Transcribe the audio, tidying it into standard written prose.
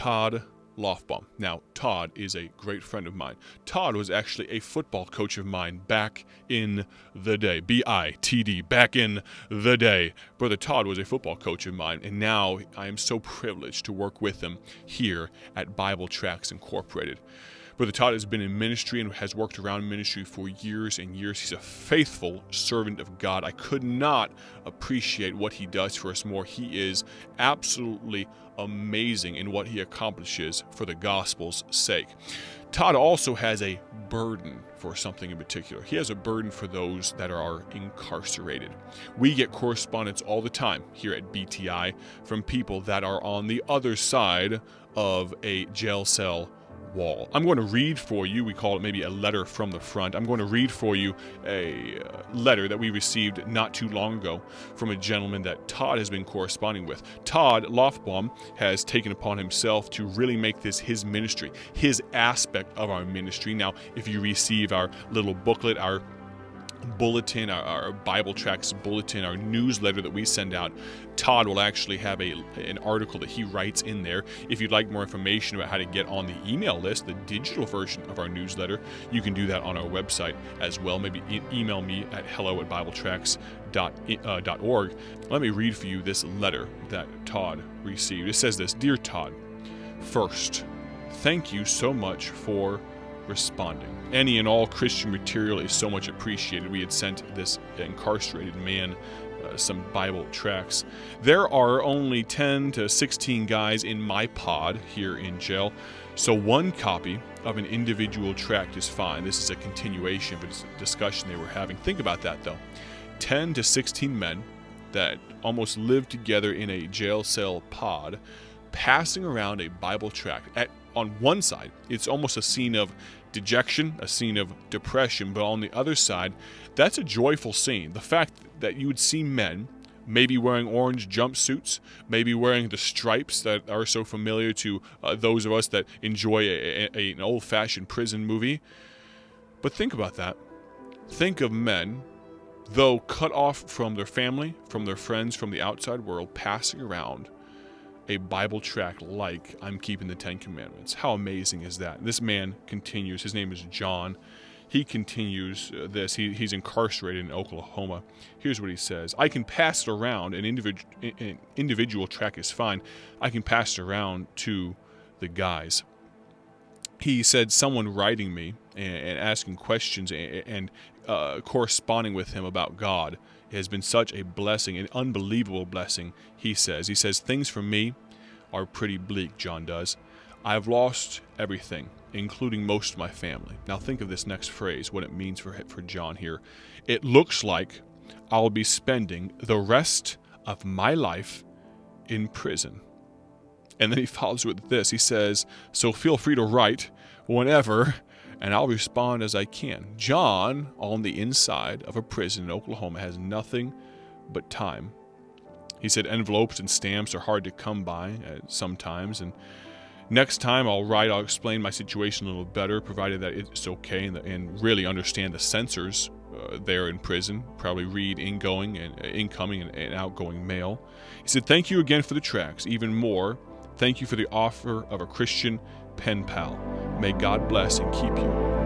Todd Lofbaum. Now, Todd is a great friend of mine. Todd was actually a football coach of mine back in the day. B-I-T-D, back in the day. Brother Todd was a football coach of mine, and now I am so privileged to work with him here at Bible Tracts Incorporated. Brother Todd has been in ministry and has worked around ministry for years and years. He's a faithful servant of God. I could not appreciate what he does for us more. He is absolutely amazing in what he accomplishes for the gospel's sake. Todd also has a burden for something in particular. He has a burden for those that are incarcerated. We get correspondence all the time here at BTI from people that are on the other side of a jail cell wall. I'm going to read for you, we call it maybe a letter from the front. I'm going to read for you a letter that we received not too long ago from a gentleman that Todd has been corresponding with. Todd Lofbaum has taken upon himself to really make this his ministry, his aspect of our ministry. Now, if you receive our little booklet, our bulletin, our Bible Tracts bulletin, our newsletter that we send out, Todd will actually have an article that he writes in there. If you'd like more information about how to get on the email list, the digital version of our newsletter, you can do that on our website as well. Maybe email me at hello@bibletracts.org. Let me read for you this letter that Todd received. It says this: Dear Todd, first, thank you so much for responding. Any and all Christian material is so much appreciated. We had sent this incarcerated man some Bible tracts. There are only 10 to 16 guys in my pod here in jail, so one copy of an individual tract is fine. This is a continuation of a discussion they were having. Think about that, though. 10 to 16 men that almost live together in a jail cell pod, passing around a Bible tract. On one side, it's almost a scene of dejection, a scene of depression, but on the other side, that's a joyful scene. The fact that you would see men maybe wearing orange jumpsuits, maybe wearing the stripes that are so familiar to those of us that enjoy an old-fashioned prison movie. But think about that. Think of men, though cut off from their family, from their friends, from the outside world, passing around a Bible tract like I'm keeping the 10 Commandments. How amazing is that? This man continues. His name is John. He continues this. He's incarcerated in Oklahoma. Here's what he says. I can pass it around. An individual tract is fine. I can pass it around to the guys. He said someone writing me and asking questions and corresponding with him about God has been such a blessing, an unbelievable blessing, he says. He says, things for me are pretty bleak, John does. I've lost everything, including most of my family. Now think of this next phrase, what it means for John here. It looks like I'll be spending the rest of my life in prison. And then he follows with this. He says, so feel free to write whenever, and I'll respond as I can. John, on the inside of a prison in Oklahoma, has nothing but time. He said envelopes and stamps are hard to come by sometimes, and next time I'll explain my situation a little better, provided that it's okay, and really understand the censors there in prison, probably read incoming and outgoing mail. He said, thank you again for the tracts. Even more, thank you for the offer of a Christian pen pal. May God bless and keep you.